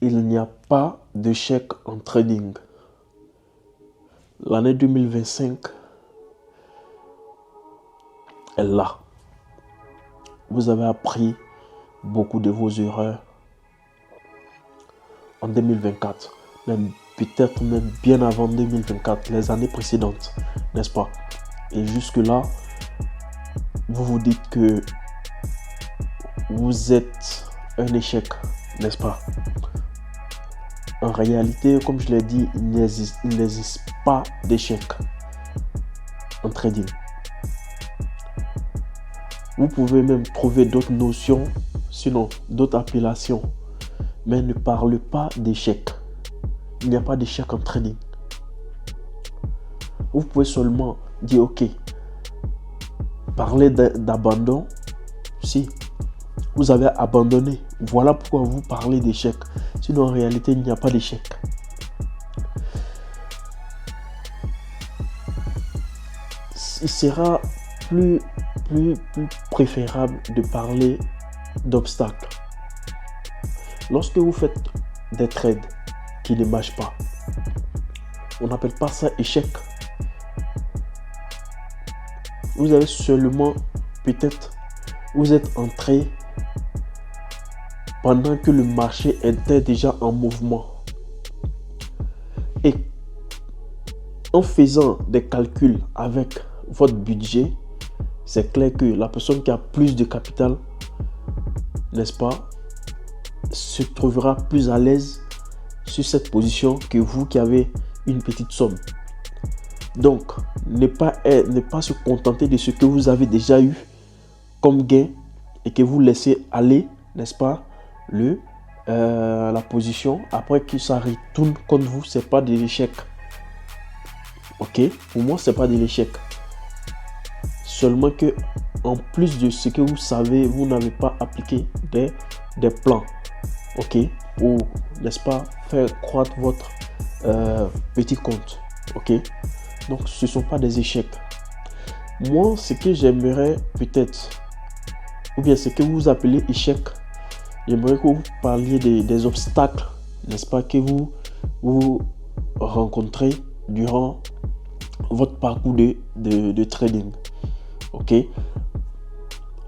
il n'y a pas d'échec en trading. L'année 2025 est là. Vous avez appris beaucoup de vos erreurs en 2024, même peut-être même bien avant 2024, les années précédentes, n'est-ce pas? Et jusque-là, vous vous dites que vous êtes un échec, n'est-ce pas? En réalité, comme je l'ai dit, il n'existe pas d'échec en trading. Vous pouvez même trouver d'autres notions, sinon d'autres appellations, mais ne parlez pas d'échec. Il n'y a pas d'échec en trading. Vous pouvez seulement dire ok, parler d'abandon. Si vous avez abandonné, voilà pourquoi vous parlez d'échec. Sinon en réalité il n'y a pas d'échec. Il sera plus préférable de parler d'obstacles. Lorsque vous faites des trades qui ne marchent pas, on n'appelle pas ça échec. Vous avez seulement, peut-être, vous êtes entré pendant que le marché était déjà en mouvement. Et en faisant des calculs avec votre budget, c'est clair que la personne qui a plus de capital, n'est-ce pas, se trouvera plus à l'aise sur cette position que vous qui avez une petite somme. Donc, ne pas se contenter de ce que vous avez déjà eu comme gain et que vous laissez aller, n'est-ce pas, la position. Après que ça retourne contre vous, c'est pas de l'échec. Ok, pour moi, c'est pas de l'échec. Seulement que, en plus de ce que vous savez, vous n'avez pas appliqué des plans. Ok, ou n'est-ce pas, faire croître votre petit compte. Ok, donc ce ne sont pas des échecs. Moi, ce que j'aimerais peut-être, ou bien ce que vous appelez échec, j'aimerais que vous parliez des obstacles, n'est-ce pas, que vous rencontrez durant votre parcours de trading. Ok,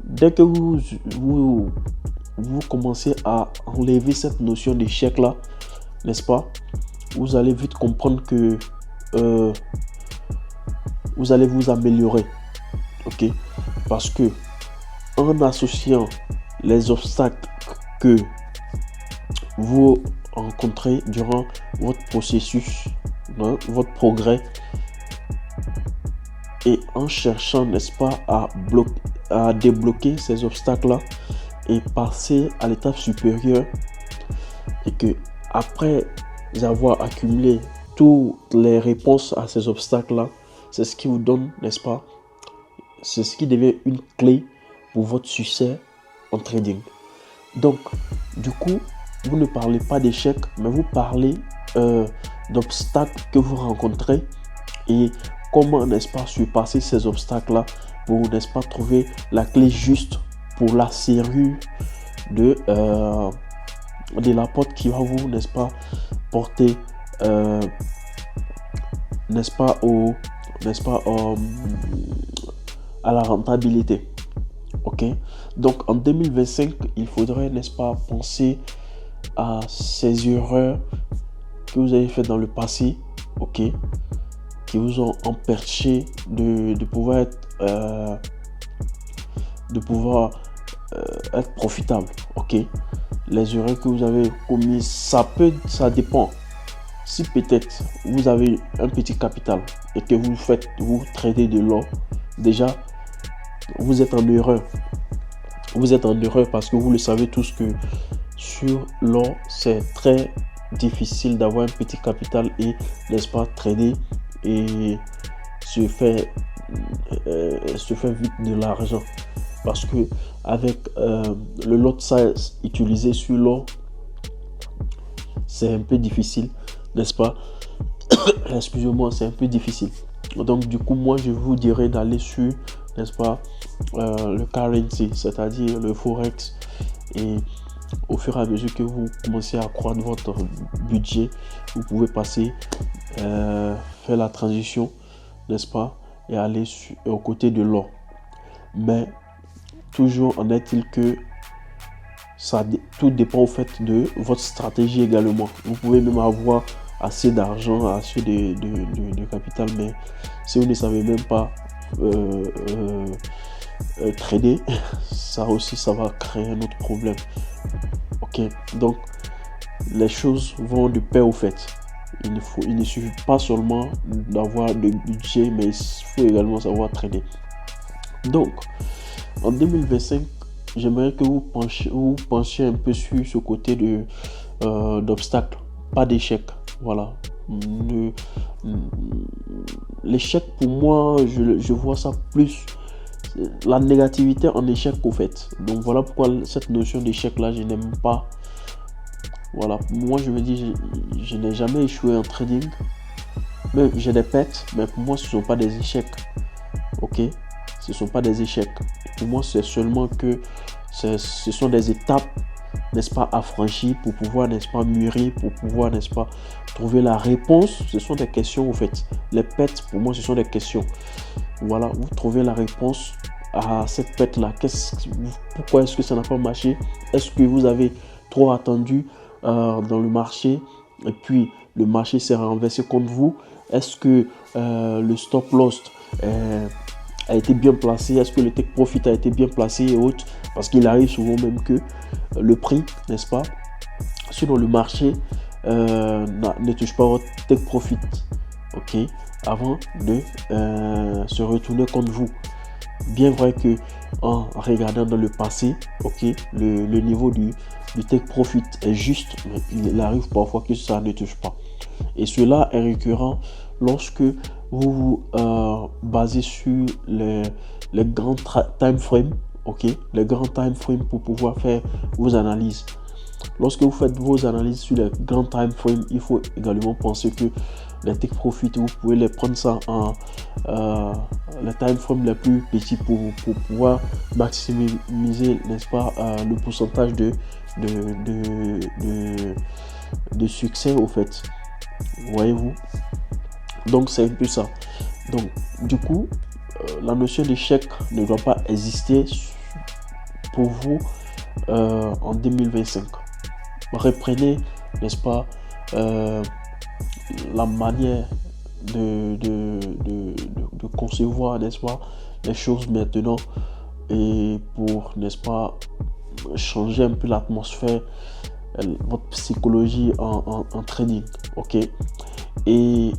dès que vous commencez à enlever cette notion d'échec là, n'est-ce pas, vous allez vite comprendre que vous allez vous améliorer. Ok, parce que en associant les obstacles que vous rencontrez durant votre processus, votre progrès, et en cherchant, n'est-ce pas, à débloquer ces obstacles là et passer à l'étape supérieure, et que après avoir accumulé toutes les réponses à ces obstacles là, c'est ce qui vous donne, n'est-ce pas, c'est ce qui devient une clé pour votre succès en trading. Donc du coup, vous ne parlez pas d'échec, mais vous parlez d'obstacles que vous rencontrez et comment, n'est-ce pas, surpasser ces obstacles là pour, n'est-ce pas, trouver la clé juste pour la serrure de la porte qui va vous, n'est-ce pas, porter n'est-ce pas, à la rentabilité. Ok, donc en 2025 il faudrait, n'est-ce pas, penser à ces erreurs que vous avez faites dans le passé, ok, qui vous ont empêché de pouvoir être profitable. Ok, les erreurs que vous avez commises, ça dépend. Si peut-être vous avez un petit capital et que vous tradez de l'or, déjà vous êtes en erreur. Vous êtes en erreur parce que vous le savez tous que sur l'or, c'est très difficile d'avoir un petit capital et, n'est-ce pas, trader et se faire vite de l'argent. Parce que avec le lot size utilisé sur l'or, c'est un peu difficile, n'est-ce pas? Excusez-moi, c'est un peu difficile. Donc du coup, moi je vous dirais d'aller sur, n'est-ce pas, le currency, c'est-à-dire le forex, et au fur et à mesure que vous commencez à accroître votre budget, vous pouvez passer, faire la transition, n'est-ce pas, et aller aux côtés de l'or. Mais toujours en est-il que tout dépend au fait de votre stratégie également. Vous pouvez même avoir assez d'argent, assez de capital, mais si vous ne savez même pas trader, ça aussi, ça va créer un autre problème. Ok, donc les choses vont de pair au fait. Il ne suffit pas seulement d'avoir de budget, mais il faut également savoir trader. Donc, en 2025, j'aimerais que vous penchiez un peu sur ce côté d'obstacles, pas d'échecs. Voilà. L'échec, pour moi, je vois ça plus la négativité en échec au fait. Donc voilà pourquoi cette notion d'échec là, je n'aime pas. Voilà, moi je me dis, je n'ai jamais échoué en trading. Mais j'ai des pertes, mais pour moi ce ne sont pas des échecs. Ok, ce ne sont pas des échecs. Pour moi c'est seulement que ce sont des étapes, n'est-ce pas, à franchir pour pouvoir, n'est-ce pas, mûrir, pour pouvoir, n'est-ce pas, trouver la réponse. Ce sont des questions au fait. Les pertes pour moi ce sont des questions. Voilà, vous trouvez la réponse à cette perte là. Pourquoi est-ce que ça n'a pas marché? Est-ce que vous avez trop attendu dans le marché et puis le marché s'est renversé contre vous? Est-ce que le stop loss a été bien placé? Est-ce que le take profit a été bien placé et autres? Parce qu'il arrive souvent même que le prix, n'est-ce pas, sur le marché ne touche pas votre take profit, ok, avant de se retourner contre vous. Bien vrai que en regardant dans le passé, ok, le niveau du take profit est juste, mais il arrive parfois que ça ne touche pas. Et cela est récurrent lorsque vous vous basez sur les grands time frames, ok, les grands time frames pour pouvoir faire vos analyses. Lorsque vous faites vos analyses sur les grands time frames, il faut également penser que les take profit, vous pouvez les prendre ça en les time frames les plus petits pour pouvoir maximiser, n'est-ce pas, le pourcentage de succès au fait. Voyez-vous, donc c'est un peu ça. Donc du coup la notion d'échec ne doit pas exister pour vous en 2025. Reprenez, n'est-ce pas, la manière de concevoir, n'est-ce pas, les choses maintenant, et pour, n'est-ce pas, changer un peu l'atmosphère, votre psychologie en trading, ok. Et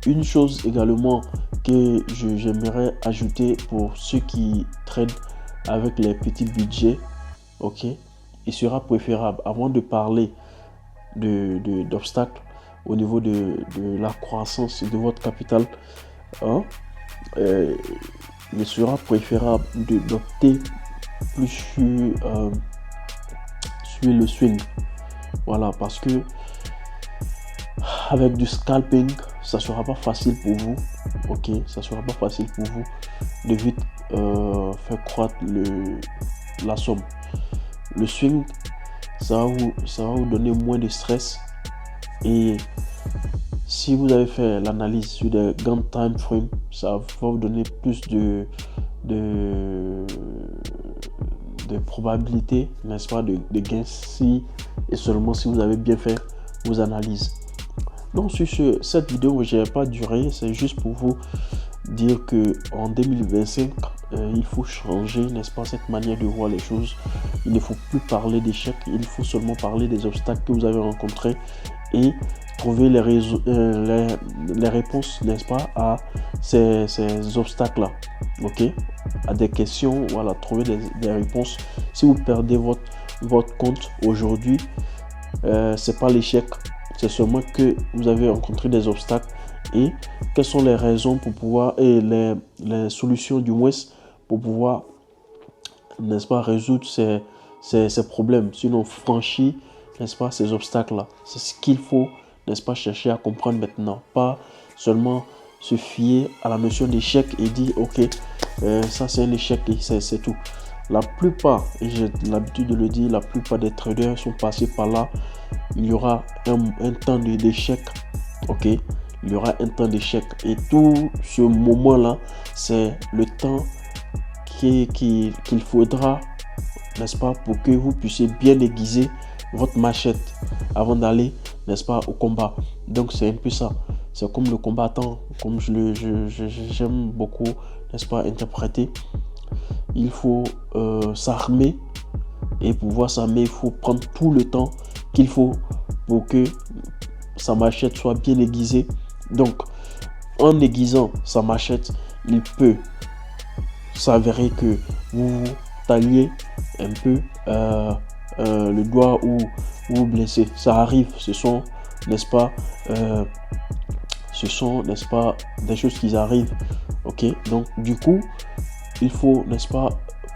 une chose également que j'aimerais ajouter pour ceux qui tradent avec les petits budgets, ok, il sera préférable, avant de parler d'obstacles au niveau de la croissance de votre capital, hein, il sera préférable d'opter plus sur le swing. Voilà, parce que avec du scalping, ça sera pas facile pour vous, ok, ça sera pas facile pour vous de vite faire croître la somme. Le swing, ça va vous donner moins de stress, et si vous avez fait l'analyse sur des grands time frames, ça va vous donner plus de probabilité, n'est-ce pas, de gain, si et seulement si vous avez bien fait vos analyses. Donc sur cette vidéo, je n'ai pas duré, c'est juste pour vous dire que en 2025, il faut changer, n'est-ce pas, cette manière de voir les choses. Il ne faut plus parler d'échecs, il faut seulement parler des obstacles que vous avez rencontrés et trouver les réponses, n'est-ce pas, à ces obstacles là, ok, à des questions. Voilà, trouver des réponses. Si vous perdez votre compte aujourd'hui, c'est pas l'échec, c'est seulement que vous avez rencontré des obstacles, et quelles sont les raisons pour pouvoir, et les solutions du moins pour pouvoir, n'est-ce pas, résoudre ces problèmes, sinon franchir, n'est-ce pas, ces obstacles là. C'est ce qu'il faut, n'est-ce pas, chercher à comprendre maintenant, pas seulement se fier à la notion d'échec et dire ok, ça c'est un échec et c'est tout. La plupart, et j'ai l'habitude de le dire, la plupart des traders sont passés par là. Il y aura un temps d'échec, ok? Il y aura un temps d'échec. Et tout ce moment-là, c'est le temps qu'il faudra, n'est-ce pas, pour que vous puissiez bien aiguiser votre machette avant d'aller, n'est-ce pas, au combat. Donc c'est un peu ça. C'est comme le combattant, comme j'aime beaucoup, n'est-ce pas, interpréter. Il faut s'armer, et pour pouvoir s'armer, il faut prendre tout le temps qu'il faut pour que sa machette soit bien aiguisée. Donc en aiguisant sa machette, il peut s'avérer que vous taliez un peu le doigt ou vous blessez. Ça arrive, ce sont, n'est-ce pas, des choses qui arrivent, ok? Donc du coup, il faut, n'est-ce pas,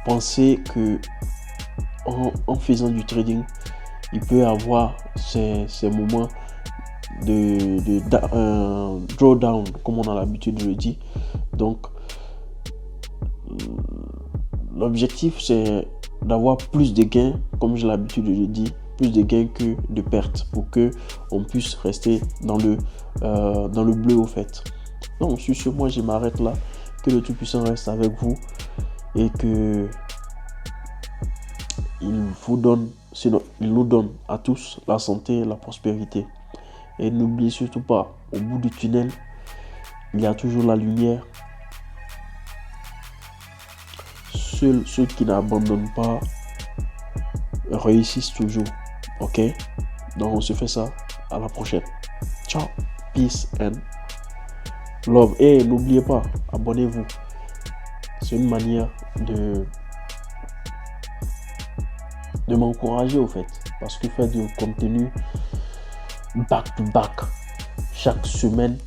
penser que en faisant du trading, il peut avoir ces moments de drawdown, comme on a l'habitude de le dire. Donc l'objectif, c'est d'avoir plus de gains, comme j'ai l'habitude de le dire, plus de gains que de pertes, pour que on puisse rester dans le bleu au fait. Donc sur ce, moi je m'arrête là. Que le Tout-Puissant reste avec vous et que il nous donne à tous la santé et la prospérité. Et n'oubliez surtout pas, au bout du tunnel, il y a toujours la lumière. Seuls ceux qui n'abandonnent pas réussissent toujours. Ok? Donc on se fait ça. À la prochaine. Ciao. Peace and love. Et n'oubliez pas, abonnez-vous. C'est une manière de m'encourager au fait. Parce que faire du contenu back to back chaque semaine,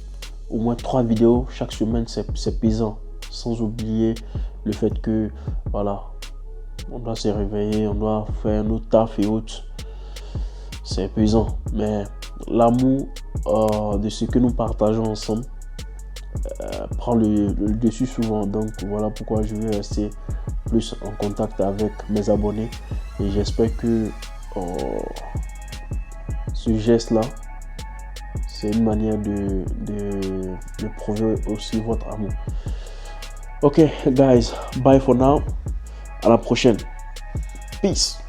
au moins 3 vidéos chaque semaine, c'est pesant. Sans oublier le fait que voilà, on doit se réveiller, on doit faire nos taf et autres. C'est pesant, mais l'amour de ce que nous partageons ensemble prend le dessus souvent. Donc voilà pourquoi je vais rester plus en contact avec mes abonnés, et j'espère que ce geste là, c'est une manière de prouver aussi votre amour. Ok guys, bye for now, à la prochaine, peace.